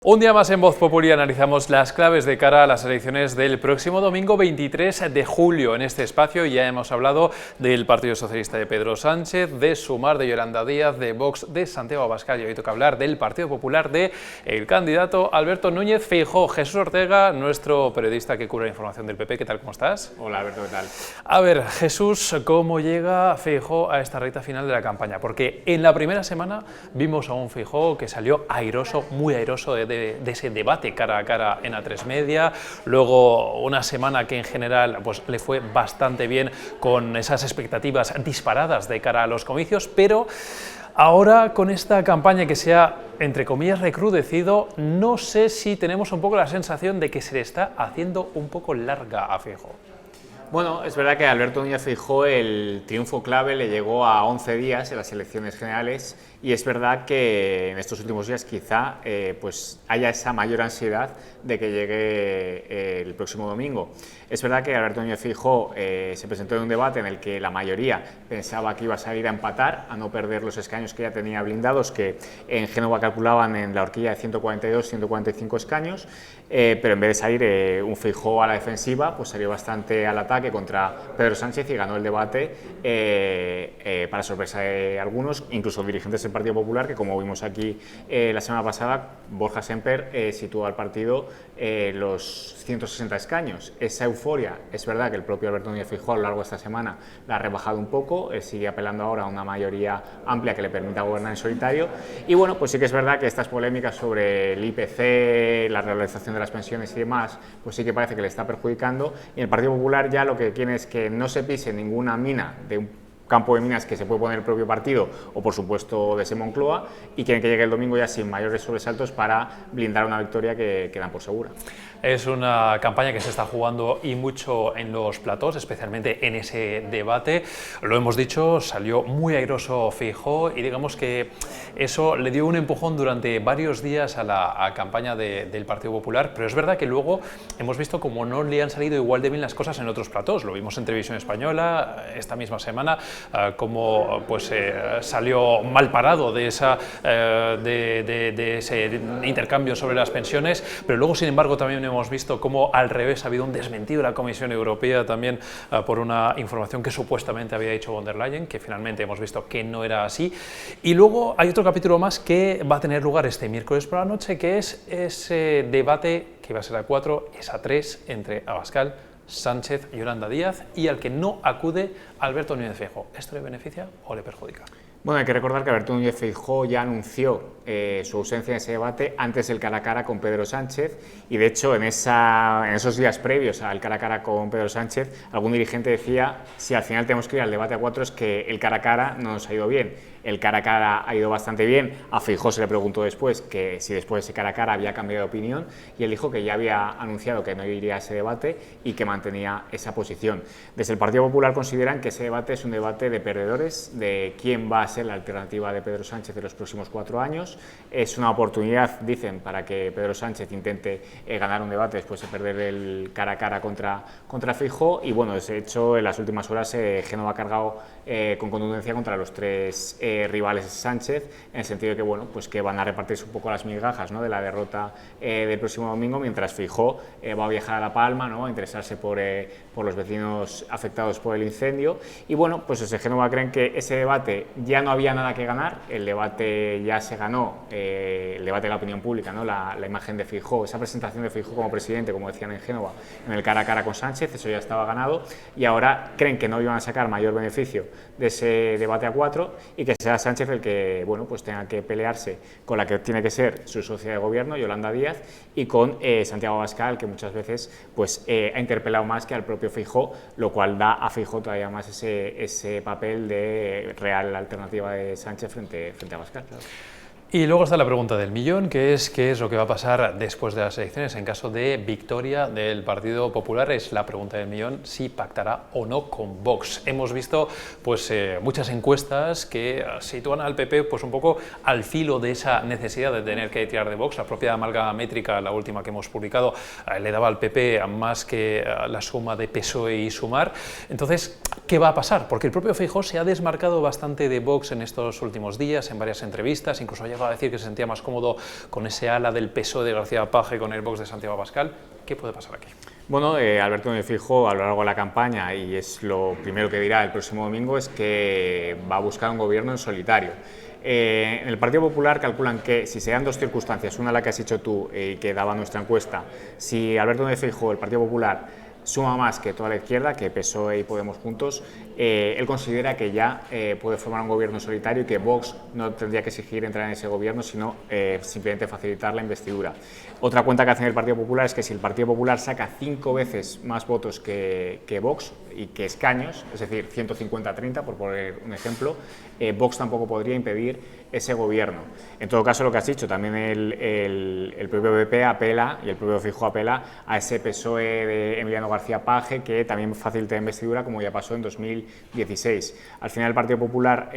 Un día más en Voz Populi analizamos las claves de cara a las elecciones del próximo domingo 23 de julio. En este espacio ya hemos hablado del Partido Socialista de Pedro Sánchez, de Sumar de Yolanda Díaz, de Vox de Santiago Abascal, y hoy toca hablar del Partido Popular de el candidato Alberto Núñez Feijóo. Jesús Ortega, nuestro periodista que cubre la información del PP, ¿qué tal? ¿Cómo estás? Hola Alberto, ¿qué tal? A ver, Jesús, ¿cómo llega Feijóo a esta recta final de la campaña? Porque en la primera semana vimos a un Feijóo que salió airoso, muy airoso de ese debate cara a cara en A3 Media, luego una semana que en general pues, le fue bastante bien con esas expectativas disparadas de cara a los comicios, pero ahora con esta campaña que se ha, entre comillas, recrudecido, no sé si tenemos un poco la sensación de que se le está haciendo un poco larga a Feijóo. Bueno, es verdad que a Alberto Núñez Feijóo el triunfo clave le llegó a 11 días en las elecciones generales y es verdad que en estos últimos días quizá pues haya esa mayor ansiedad de que llegue el próximo domingo. Es verdad que Alberto Núñez Feijóo se presentó en un debate en el que la mayoría pensaba que iba a salir a empatar, a no perder los escaños que ya tenía blindados, que en Génova calculaban en la horquilla de 142-145 escaños, pero en vez de salir un Feijóo a la defensiva, pues salió bastante al ataque contra Pedro Sánchez y ganó el debate para sorpresa de algunos, incluso dirigentes del Partido Popular, que como vimos aquí la semana pasada, Borja Semper situó al partido los 160 escaños. Esa euforia, es verdad que el propio Alberto Núñez Feijóo a lo largo de esta semana la ha rebajado un poco, sigue apelando ahora a una mayoría amplia que le permita gobernar en solitario y bueno, pues sí que es verdad que estas polémicas sobre el IPC, la revalorización de las pensiones y demás, pues sí que parece que le está perjudicando y el Partido Popular ya lo que quiere es que no se pise ninguna mina de un campo de minas que se puede poner el propio partido o por supuesto desde Moncloa y quieren que llegue el domingo ya sin mayores sobresaltos para blindar una victoria que dan por segura. Es una campaña que se está jugando y mucho en los platós, especialmente en ese debate. Lo hemos dicho, salió muy airoso Feijóo y digamos que eso le dio un empujón durante varios días a la campaña del Partido Popular, pero es verdad que luego hemos visto como no le han salido igual de bien las cosas en otros platós. Lo vimos en Televisión Española esta misma semana, como pues, salió mal parado de ese intercambio sobre las pensiones, pero luego sin embargo también hemos visto cómo al revés ha habido un desmentido de la Comisión Europea también por una información que supuestamente había dicho von der Leyen, que finalmente hemos visto que no era así. Y luego hay otro capítulo más que va a tener lugar este miércoles por la noche, que es ese debate que iba a ser a 4, es a 3 entre Abascal, Sánchez y Yolanda Díaz, y al que no acude Alberto Núñez Feijóo. ¿Esto le beneficia o le perjudica? Bueno, hay que recordar que Alberto Núñez Feijóo ya anunció su ausencia en ese debate antes del cara a cara con Pedro Sánchez y de hecho en esos días previos al cara a cara con Pedro Sánchez algún dirigente decía si al final tenemos que ir al debate a 4 es que el cara a cara no nos ha ido bien. El cara a cara ha ido bastante bien, a Feijóo se le preguntó después que si después de ese cara a cara había cambiado de opinión y él dijo que ya había anunciado que no iría a ese debate y que mantenía esa posición. Desde el Partido Popular consideran que ese debate es un debate de perdedores, de quién va a ser la alternativa de Pedro Sánchez de los próximos 4 años. Es una oportunidad, dicen, para que Pedro Sánchez intente ganar un debate después de perder el cara a cara contra Feijóo y bueno, de hecho en las últimas horas Génova ha cargado con contundencia contra los 3 rivales de Sánchez, en el sentido de que, bueno, pues que van a repartirse un poco las migajas, ¿no?, de la derrota del próximo domingo, mientras Feijóo va a viajar a La Palma, ¿no?, a interesarse por los vecinos afectados por el incendio. Y bueno, pues desde Génova creen que ese debate ya no había nada que ganar, el debate ya se ganó, el debate de la opinión pública, ¿no?, la imagen de Feijóo, esa presentación de Feijóo como presidente, como decían en Génova, en el cara a cara con Sánchez, eso ya estaba ganado, y ahora creen que no iban a sacar mayor beneficio de ese debate a 4 y que sea Sánchez el que, bueno, pues tenga que pelearse con la que tiene que ser su socia de gobierno, Yolanda Díaz, y con Santiago Abascal, que muchas veces pues, ha interpelado más que al propio Feijóo, lo cual da a Feijóo todavía más ese papel de real alternativa de Sánchez frente a Abascal. Claro. Y luego está la pregunta del millón, que es qué es lo que va a pasar después de las elecciones en caso de victoria del Partido Popular. Es la pregunta del millón, si pactará o no con Vox. Hemos visto pues, muchas encuestas que sitúan al PP pues, un poco al filo de esa necesidad de tener que tirar de Vox. La propia amalgama métrica, la última que hemos publicado, le daba al PP más que la suma de PSOE y Sumar. Entonces, ¿qué va a pasar? Porque el propio Feijóo se ha desmarcado bastante de Vox en estos últimos días, en varias entrevistas, incluso hay llegado a decir que se sentía más cómodo con ese ala del PSOE de García Paje con el Vox de Santiago Abascal. ¿Qué puede pasar aquí? Bueno, Alberto Núñez Feijóo a lo largo de la campaña, y es lo primero que dirá el próximo domingo, es que va a buscar un gobierno en solitario. En el Partido Popular calculan que si se dan dos circunstancias, una la que has hecho tú y que daba nuestra encuesta, si Alberto Núñez Feijóo, el Partido Popular, suma más que toda la izquierda, que PSOE y Podemos juntos, él considera que ya puede formar un gobierno solitario y que Vox no tendría que exigir entrar en ese gobierno, sino simplemente facilitar la investidura. Otra cuenta que hace el Partido Popular es que si el Partido Popular saca 5 veces más votos que Vox y que escaños, es decir, 150-30, por poner un ejemplo, Vox tampoco podría impedir ese gobierno. En todo caso, lo que has dicho, también el propio PP apela, y el propio Feijóo apela a ese PSOE de Emiliano García Paje, que también facilita la investidura, como ya pasó en 2016. Al final, el Partido Popular,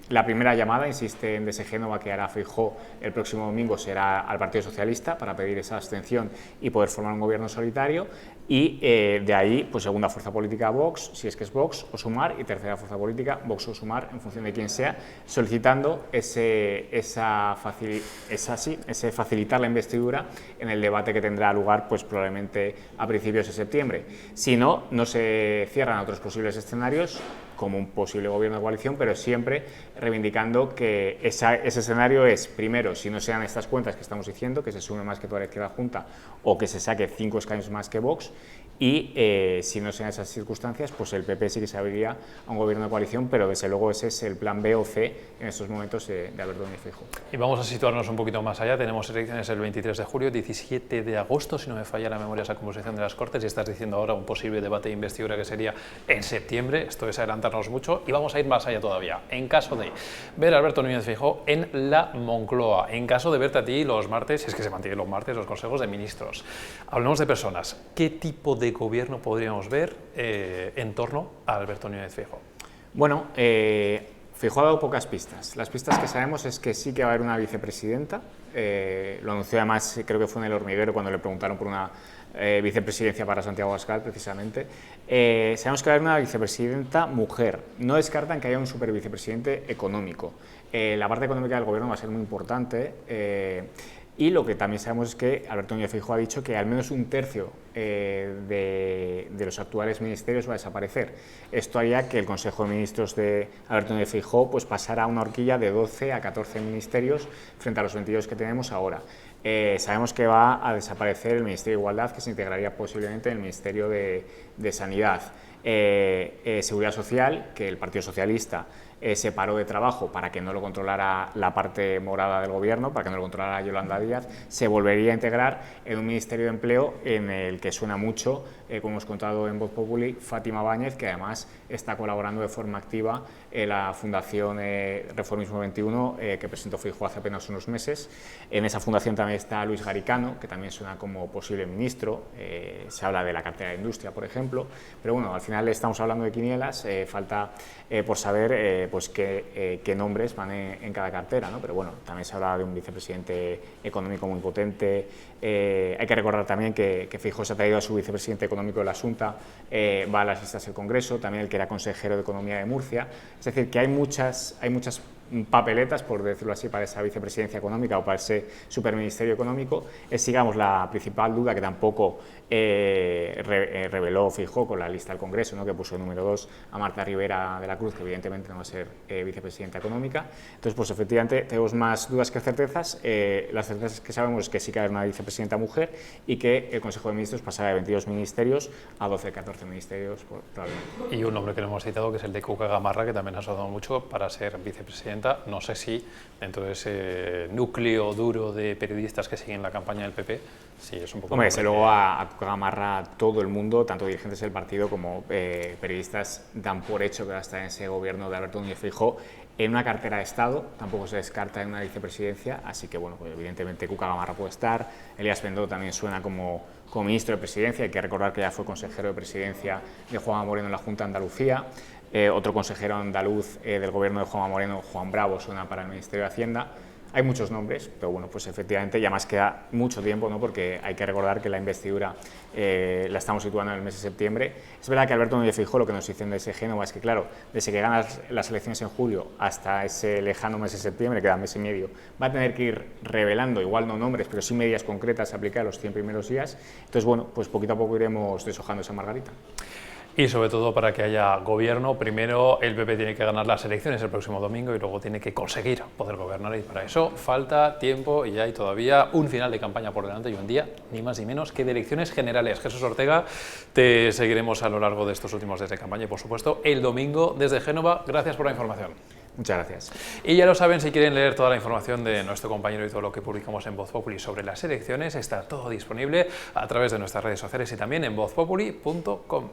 la primera llamada, insiste en DG Génova, que hará Feijóo el próximo domingo, será al Partido Socialista para pedir esa abstención y poder formar un gobierno solitario. Y de ahí, pues segunda fuerza política Vox, si es que es Vox, o Sumar, y tercera fuerza política Vox o Sumar, en función de quién sea, solicitando ese facilitar la investidura en el debate que tendrá lugar pues probablemente a principios de septiembre. Si no, no se cierran otros posibles escenarios, como un posible gobierno de coalición, pero siempre reivindicando que ese escenario es, primero, si no sean estas cuentas que estamos diciendo, que se sume más que toda la izquierda junta o que se saque 5 escaños más que Vox, y si no sean esas circunstancias, pues el PP sí que se abriría a un gobierno de coalición, pero desde luego ese es el plan B o C en estos momentos de Alberto Núñez Feijóo. Y vamos a situarnos un poquito más allá. Tenemos elecciones el 23 de julio, 17 de agosto, si no me falla la memoria, esa composición de las Cortes, y estás diciendo ahora un posible debate de investidura que sería en septiembre. Esto es adelantarnos mucho, y vamos a ir más allá todavía. En caso de ver a Alberto Núñez Feijóo en la Moncloa, en caso de verte a ti los martes, si es que se mantienen los martes, los consejos de ministros, hablemos de personas. ¿Qué tipo de gobierno podríamos ver en torno a Alberto Núñez Feijóo? Bueno, Feijóo ha dado pocas pistas. Las pistas que sabemos es que sí que va a haber una vicepresidenta. Lo anunció además, creo que fue en El Hormiguero, cuando le preguntaron por una vicepresidencia para Santiago Abascal, precisamente. Sabemos que va a haber una vicepresidenta mujer. No descartan que haya un supervicepresidente económico. La parte económica del gobierno va a ser muy importante. Y lo que también sabemos es que Alberto Núñez Feijóo ha dicho que al menos un tercio de los actuales ministerios va a desaparecer. Esto haría que el Consejo de Ministros de Alberto Núñez Feijóo pues pasara a una horquilla de 12 a 14 ministerios frente a los 22 que tenemos ahora. Sabemos que va a desaparecer el Ministerio de Igualdad, que se integraría posiblemente en el Ministerio de Sanidad. Seguridad Social, que el Partido Socialista separó de trabajo para que no lo controlara la parte morada del gobierno, para que no lo controlara Yolanda Díaz, se volvería a integrar en un Ministerio de Empleo en el que suena mucho, como hemos contado en Voz Populi, Fátima Báñez, que además está colaborando de forma activa en la Fundación Reformismo 21, que presentó Feijóo hace apenas unos meses. En esa fundación también está Luis Garicano, que también suena como posible ministro. Se habla de la cartera de Industria, por ejemplo, pero bueno, al final estamos hablando de quinielas, falta por saber pues qué nombres van en cada cartera, ¿no? Pero bueno, también se habla de un vicepresidente económico muy potente. Hay que recordar también que Feijóo se ha traído a su vicepresidente económico de la Xunta, va a las listas del Congreso, también el que era consejero de Economía de Murcia. Es decir, que hay muchas papeletas, por decirlo así, para esa vicepresidencia económica o para ese superministerio económico. Es, digamos, la principal duda que tampoco reveló Feijóo con la lista del Congreso, ¿no? Que puso número 2 a Marta Rivera de la Cruz, que evidentemente no va a ser vicepresidenta económica. Entonces, pues efectivamente tenemos más dudas que certezas. Las certezas que sabemos es que sí que hay una vicepresidenta mujer y que el Consejo de Ministros pasará de 22 ministerios a 12-14 ministerios, probablemente. Y un nombre que no hemos citado, que es el de Cuca Gamarra, que también ha sonado mucho para ser vicepresidenta. No sé si dentro de ese núcleo duro de periodistas que siguen la campaña del PP, sí es un poco... Hombre, desde luego a Cuca Gamarra todo el mundo, tanto dirigentes del partido como periodistas, dan por hecho que va a estar en ese gobierno de Alberto Núñez Feijóo en una cartera de Estado, tampoco se descarta en una vicepresidencia, así que bueno, pues evidentemente Cuca Gamarra puede estar. Elías Bendodo también suena como ministro de Presidencia. Hay que recordar que ya fue consejero de Presidencia de Juanma Moreno en la Junta de Andalucía. Otro consejero andaluz del gobierno de Juanma Moreno, Juan Bravo, suena para el Ministerio de Hacienda. Hay muchos nombres, pero bueno, pues efectivamente ya más queda mucho tiempo, ¿no? Porque hay que recordar que la investidura la estamos situando en el mes de septiembre. Es verdad que Alberto Núñez Feijóo, lo que nos dicen desde Génova es que, claro, desde que ganan las elecciones en julio hasta ese lejano mes de septiembre, queda mes y medio, va a tener que ir revelando, igual no nombres, pero sí medidas concretas a aplicar los 100 primeros días. Entonces, bueno, pues poquito a poco iremos deshojando esa margarita. Y sobre todo para que haya gobierno, primero el PP tiene que ganar las elecciones el próximo domingo y luego tiene que conseguir poder gobernar, y para eso falta tiempo y hay todavía un final de campaña por delante y un día, ni más ni menos, que de elecciones generales. Jesús Ortega, te seguiremos a lo largo de estos últimos días de campaña y por supuesto el domingo desde Génova. Gracias por la información. Muchas gracias. Y ya lo saben, si quieren leer toda la información de nuestro compañero y todo lo que publicamos en Voz Populi sobre las elecciones, está todo disponible a través de nuestras redes sociales y también en vozpopuli.com.